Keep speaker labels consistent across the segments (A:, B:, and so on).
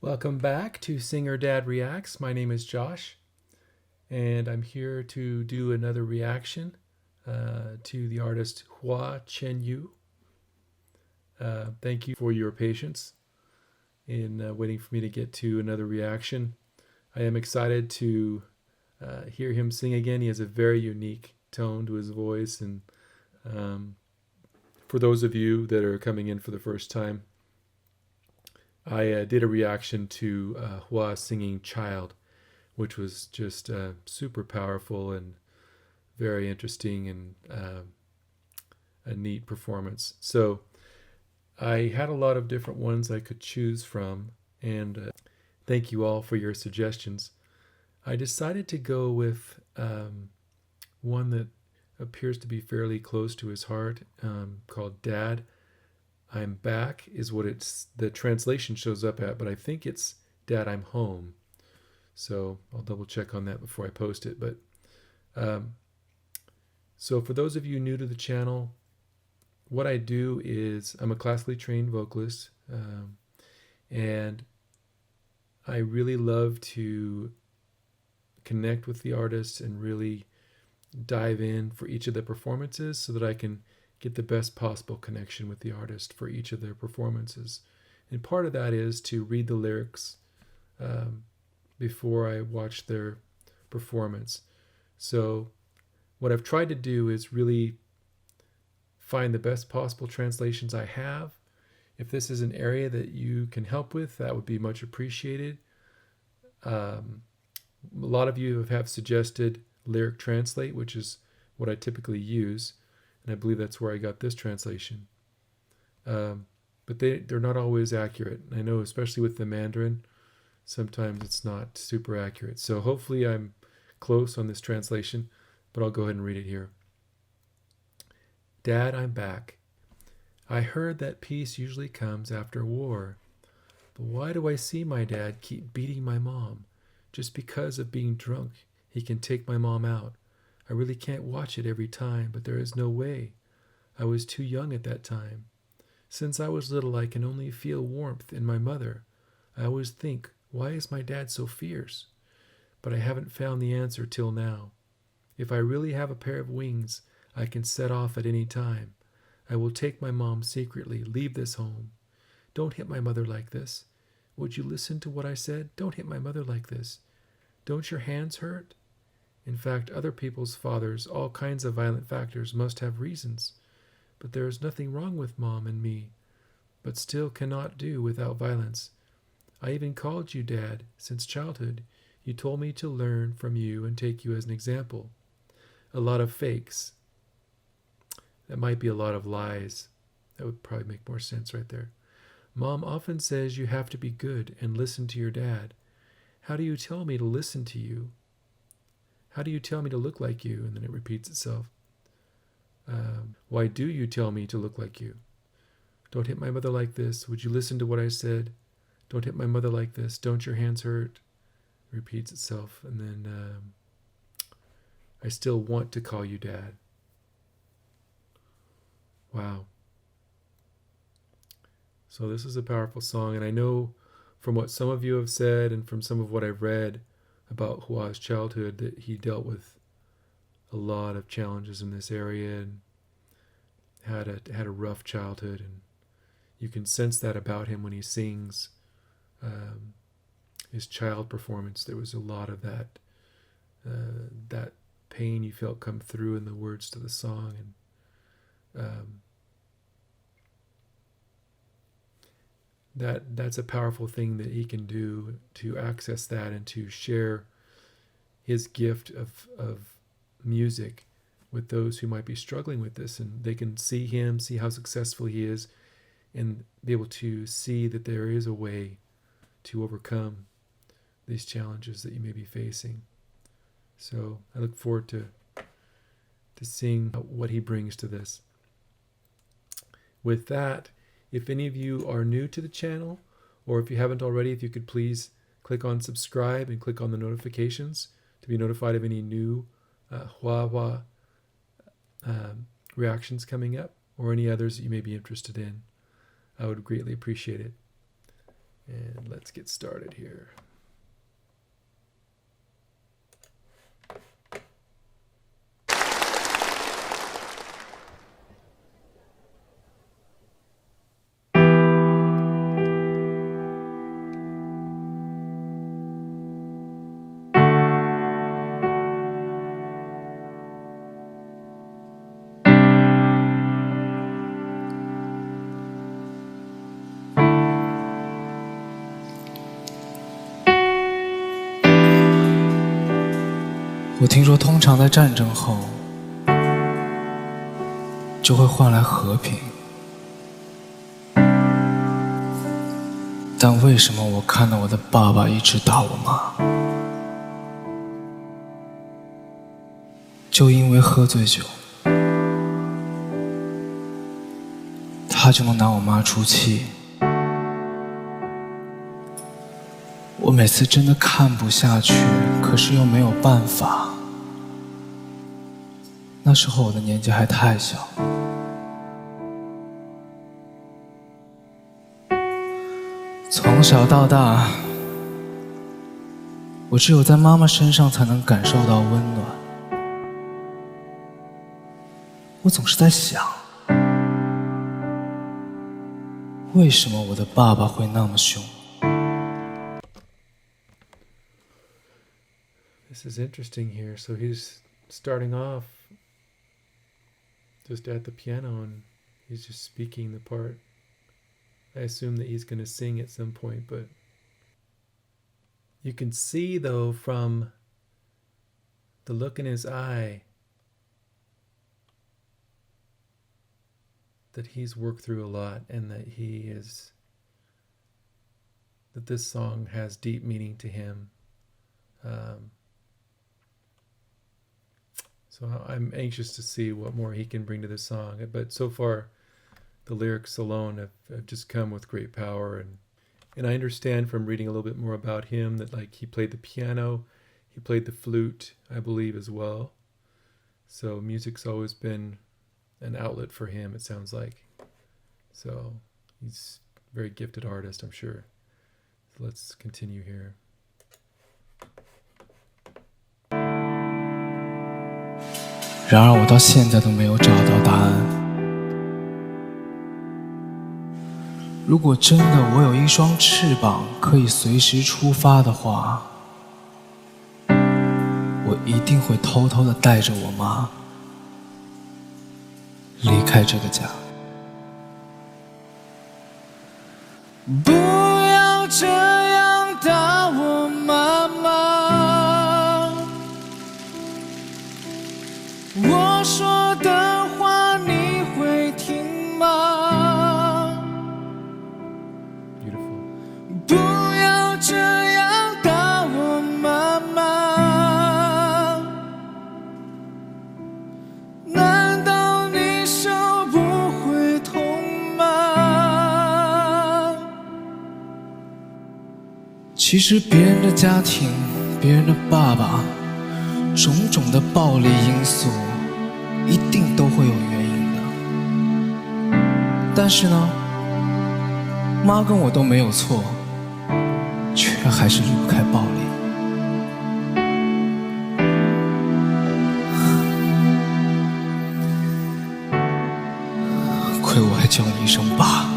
A: Welcome back to Singer Dad Reacts. My name is Josh, and I'm here to do another reaction to the artist Chenyu. Thank you for your patience in waiting for me to get to another reaction. I am excited to hear him sing again. He has a very unique tone to his voice, and um, for those of you that are coming in for the first time, I did a reaction to Hua singing Child, which was just super powerful and very interesting and a neat performance. So I had a lot of different ones I could choose from, and thank you all for your suggestions. I decided to go with one that appears to be fairly close to his heart, called Dad, I'm Back is what the translation shows up at, but I think it's Dad, I'm Home. So I'll double check on that before I post it. But so for those of you new to the channel, what I do is I'm a classically trained vocalist, and I really love to connect with the artists and really dive in for each of the performances so that I can get the best possible connection with the artist for each of their performances. And part of that is to read the lyrics before I watch their performance. So what I've tried to do is really find the best possible translations I have. If this is an area that you can help with, that would be much appreciated. A lot of you have suggested Lyric Translate, which is what I typically use, and I believe that's where I got this translation. But they're not always accurate. I know, especially with the Mandarin, sometimes it's not super accurate. So hopefully I'm close on this translation, but I'll go ahead and read it here. Dad, I'm back. I heard that peace usually comes after war. But why do I see my dad keep beating my mom? Just because of being drunk, he can take my mom out. I really can't watch it every time, but there is no way. I was too young at that time. Since I was little, I can only feel warmth in my mother. I always think, why is my dad so fierce? But I haven't found the answer till now. If I really have a pair of wings, I can set off at any time. I will take my mom secretly, leave this home. Don't hit my mother like this. Would you listen to what I said? Don't hit my mother like this. Don't your hands hurt? In fact, other people's fathers, all kinds of violent factors, must have reasons. But there is nothing wrong with Mom and me, but still cannot do without violence. I even called you Dad since childhood. You told me to learn from you and take you as an example. A lot of fakes. That might be a lot of lies. That would probably make more sense right there. Mom often says you have to be good and listen to your dad. How do you tell me to listen to you? How do you tell me to look like you? And then it repeats itself. Why do you tell me to look like you? Don't hit my mother like this. Would you listen to what I said? Don't hit my mother like this. Don't your hands hurt? Repeats itself. And then I still want to call you Dad. Wow. So this is a powerful song, and I know from what some of you have said and from some of what I've read about Hua's childhood that he dealt with a lot of challenges in this area and had a rough childhood, and you can sense that about him when he sings his child performance. There was a lot of that pain you felt come through in the words to the song, and that's a powerful thing that he can do, to access that and to share his gift of music with those who might be struggling with this, and they can see him, see how successful he is, and be able to see that there is a way to overcome these challenges that you may be facing. So I look forward to seeing what he brings to this. With that, if any of you are new to the channel, or if you haven't already, if you could please click on subscribe and click on the notifications to be notified of any new Hua reactions coming up, or any others that you may be interested in. I would greatly appreciate it. And let's get started here.
B: 我听说通常在战争后就会换来和平，但为什么我看到我的爸爸一直打我妈？就因为喝醉酒，他就能拿我妈出气。我每次真的看不下去，可是又没有办法。那时候我的年纪还太小，从小到大，我只有在妈妈身上才能感受到温暖。我总是在想，为什么我的爸爸会那么凶？
A: This is interesting here. So he's starting off just at the piano and he's just speaking the part. I assume that he's going to sing at some point, but you can see though from the look in his eye that he's worked through a lot and that that this song has deep meaning to him. So I'm anxious to see what more he can bring to this song. But so far, the lyrics alone have just come with great power. And I understand from reading a little bit more about him that like he played the piano, he played the flute, I believe, as well. So music's always been an outlet for him, it sounds like. So he's a very gifted artist, I'm sure. So let's continue here.
B: 然而我到现在都没有找到答案。如果真的我有一双翅膀可以随时出发的话，我一定会偷偷地带着我妈离开这个家。不要这样打我妈妈，我说的话你会听吗？
A: Beautiful.
B: 不要这样打我妈妈，难道你手不会痛吗？其实别人的家庭，别人的爸爸，种种的暴力因素一定都会有原因的。但是呢，妈跟我都没有错，却还是离不开暴力。亏我还叫你一声爸。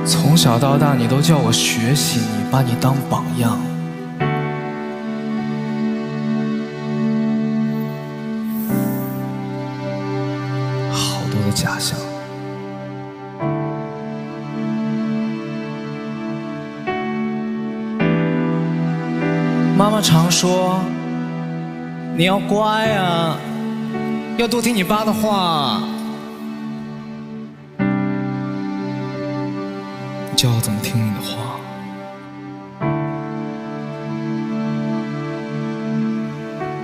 B: 从小到大，你都叫我学习你，把你当榜样。好多的假象。妈妈常说，你要乖啊，要多听你爸的话。教我怎么听你的话，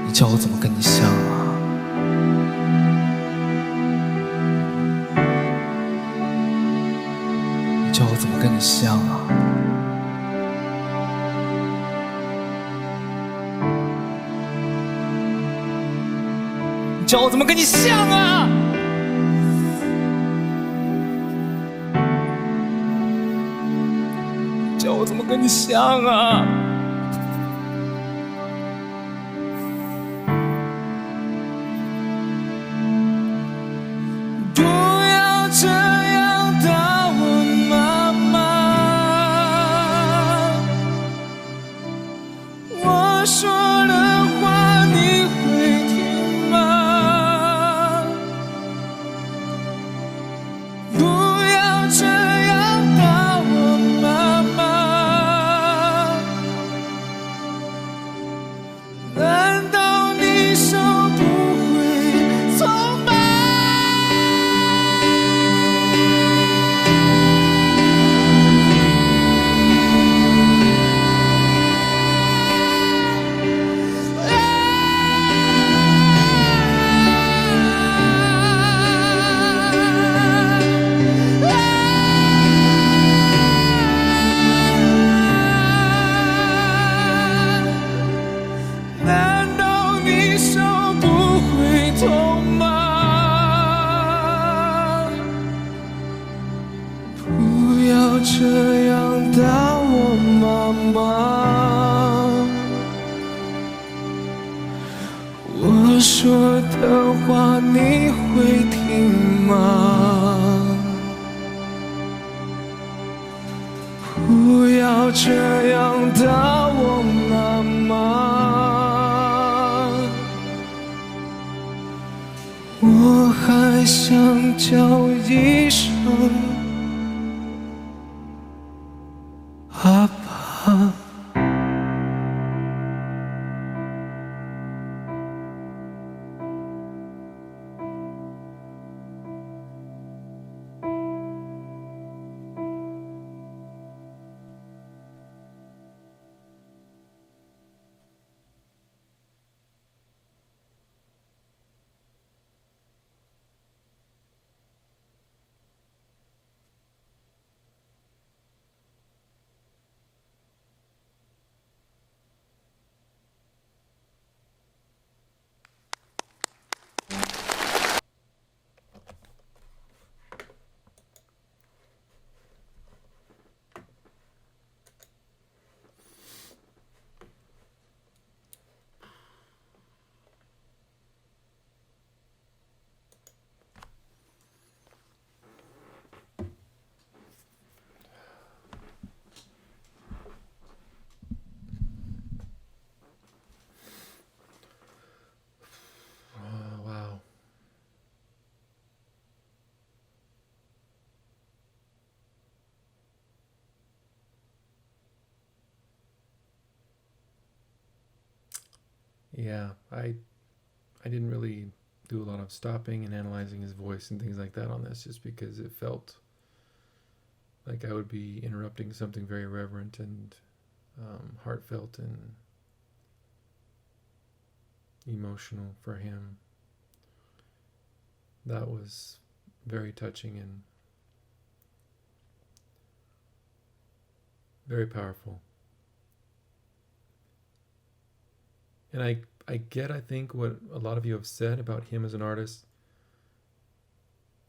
B: 你教我怎么跟你像啊？你教我怎么跟你像啊？叫我怎么跟你像啊？叫我怎么跟你像啊？不要这样打我妈妈，我说的话你会听吗？不要这样打我妈妈，难道你手不会痛吗？难道你手不会痛吗？不要这样打我妈妈，我说的话你会听吗？不要这样打我妈妈，我还想叫一声阿爸。
A: Wow. Yeah, I didn't really do a lot of stopping and analyzing his voice and things like that on this, just because it felt like I would be interrupting something very reverent and heartfelt and emotional for him. That was very touching and very powerful. And I think, what a lot of you have said about him as an artist,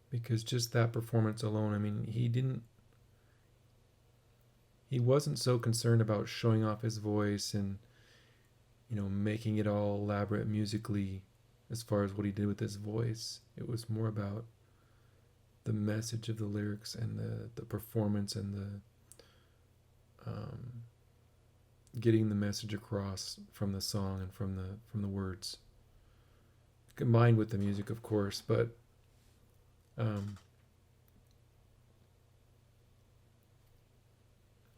A: because just that performance alone, I mean, he wasn't so concerned about showing off his voice and, making it all elaborate musically as far as what he did with his voice. It was more about the message of the lyrics and the performance and the getting the message across from the song and from the words, combined with the music, of course. But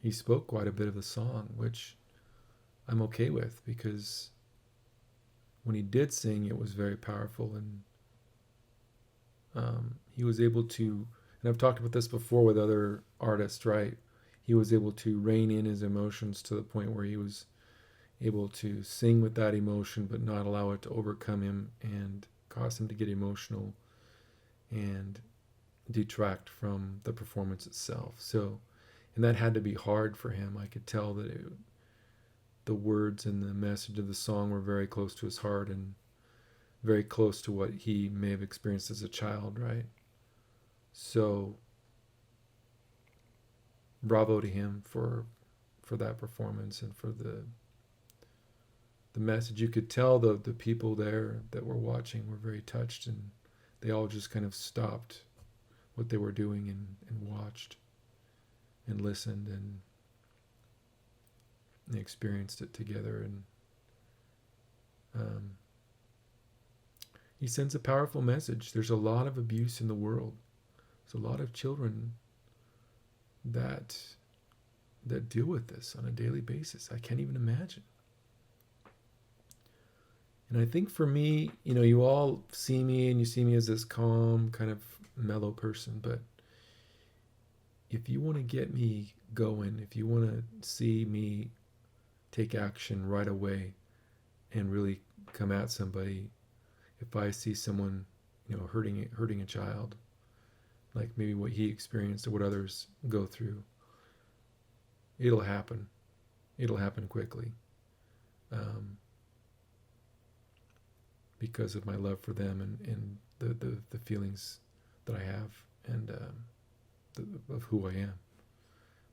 A: he spoke quite a bit of the song, which I'm okay with, because when he did sing, it was very powerful, and he was able to, and I've talked about this before with other artists, right? He was able to rein in his emotions to the point where he was able to sing with that emotion, but not allow it to overcome him and cause him to get emotional and detract from the performance itself. So, and that had to be hard for him. I could tell that the words and the message of the song were very close to his heart, and very close to what he may have experienced as a child, right? So bravo to him for that performance and for the message. You could tell the people there that were watching were very touched, and they all just kind of stopped what they were doing and watched and listened and experienced it together. And he sends a powerful message. There's a lot of abuse in the world. There's a lot of children that deal with this on a daily basis. I can't even imagine. And I think for me, you all see me and you see me as this calm, kind of mellow person, but if you want to get me going, if you want to see me take action right away and really come at somebody, if I see someone, hurting a child, like maybe what he experienced or what others go through, it'll happen. It'll happen quickly. Because of my love for them and the feelings that I have and of who I am.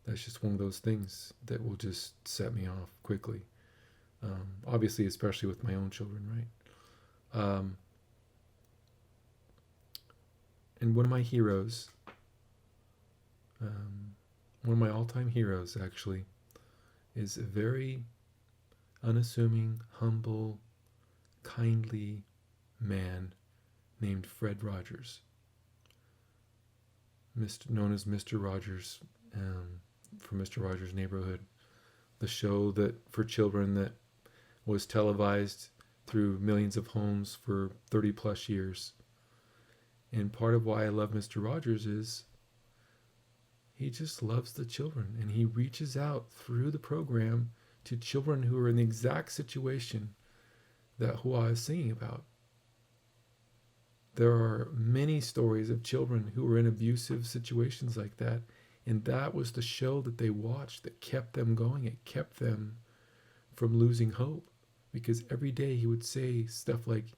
A: That's just one of those things that will just set me off quickly. Obviously, especially with my own children, right? And one of my heroes, one of my all-time heroes actually, is a very unassuming, humble, kindly man named Fred Rogers, known as Mr. Rogers, from Mr. Rogers' Neighborhood, the show that for children that was televised through millions of homes for 30 plus years. And part of why I love Mr. Rogers is he just loves the children, and he reaches out through the program to children who are in the exact situation that Hua is singing about. There are many stories of children who were in abusive situations like that, and that was the show that they watched that kept them going. It kept them from losing hope, because every day he would say stuff like,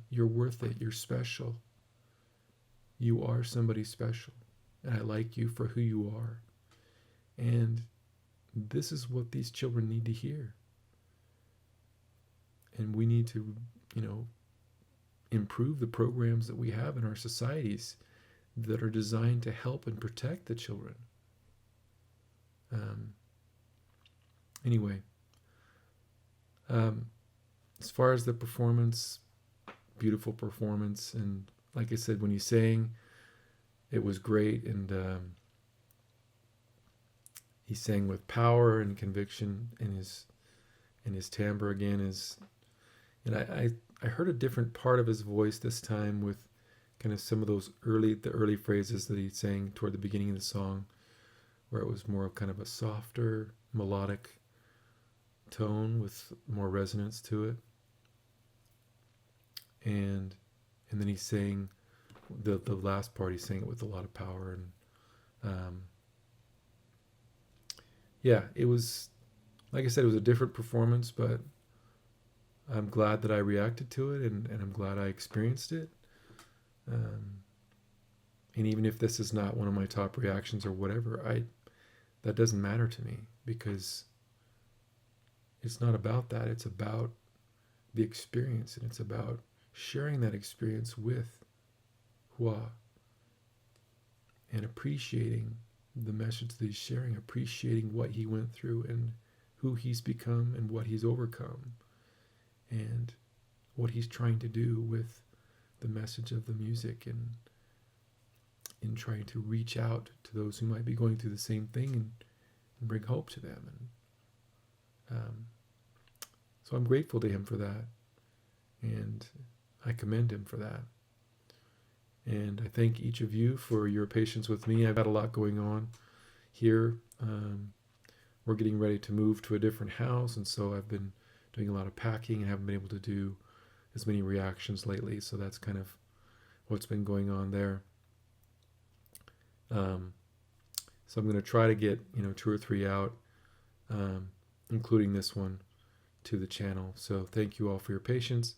A: you're worth it, you're special, you are somebody special, and I like you for who you are. And this is what these children need to hear. And we need to, improve the programs that we have in our societies that are designed to help and protect the children. Anyway, as far as the performance, beautiful performance, and like I said, when he sang, it was great, and he sang with power and conviction, and his timbre again is. And I heard a different part of his voice this time with kind of some of those early phrases that he sang toward the beginning of the song, where it was more of kind of a softer, melodic tone with more resonance to it. And then he sang the last part, he sang it with a lot of power. And it was, like I said, it was a different performance, but I'm glad that I reacted to it, and I'm glad I experienced it. And even if this is not one of my top reactions or whatever, that doesn't matter to me, because it's not about that. It's about the experience, and it's about sharing that experience with Hua and appreciating the message that he's sharing, appreciating what he went through and who he's become and what he's overcome, and what he's trying to do with the message of the music, and in trying to reach out to those who might be going through the same thing and bring hope to them. And so I'm grateful to him for that, and I commend him for that. And I thank each of you for your patience with me. I've got a lot going on here. We're getting ready to move to a different house, and so I've been doing a lot of packing and haven't been able to do as many reactions lately. So that's kind of what's been going on there. So I'm going to try to get 2 or 3 out, including this one, to the channel. So thank you all for your patience,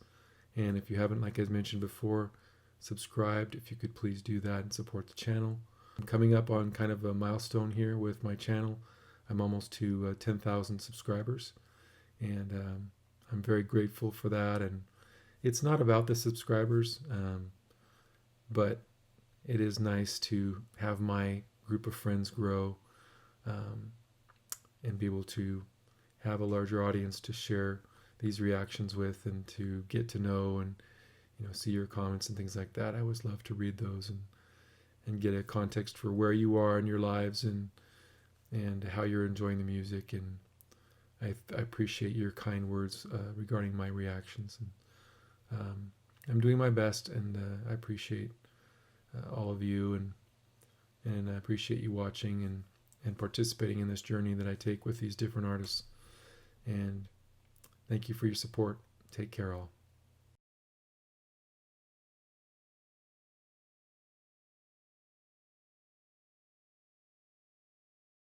A: And if you haven't, like I mentioned before, subscribed, if you could please do that and support the channel. I'm coming up on kind of a milestone here with my channel. I'm almost to 10,000 subscribers, and I'm very grateful for that. And it's not about the subscribers, but it is nice to have my group of friends grow, and be able to have a larger audience to share these reactions with, and to get to know, and see your comments and things like that. I always love to read those and get a context for where you are in your lives, and how you're enjoying the music. And I appreciate your kind words regarding my reactions. And I'm doing my best, and I appreciate all of you, and I appreciate you watching and participating in this journey that I take with these different artists. And thank you for your support. Take care, all.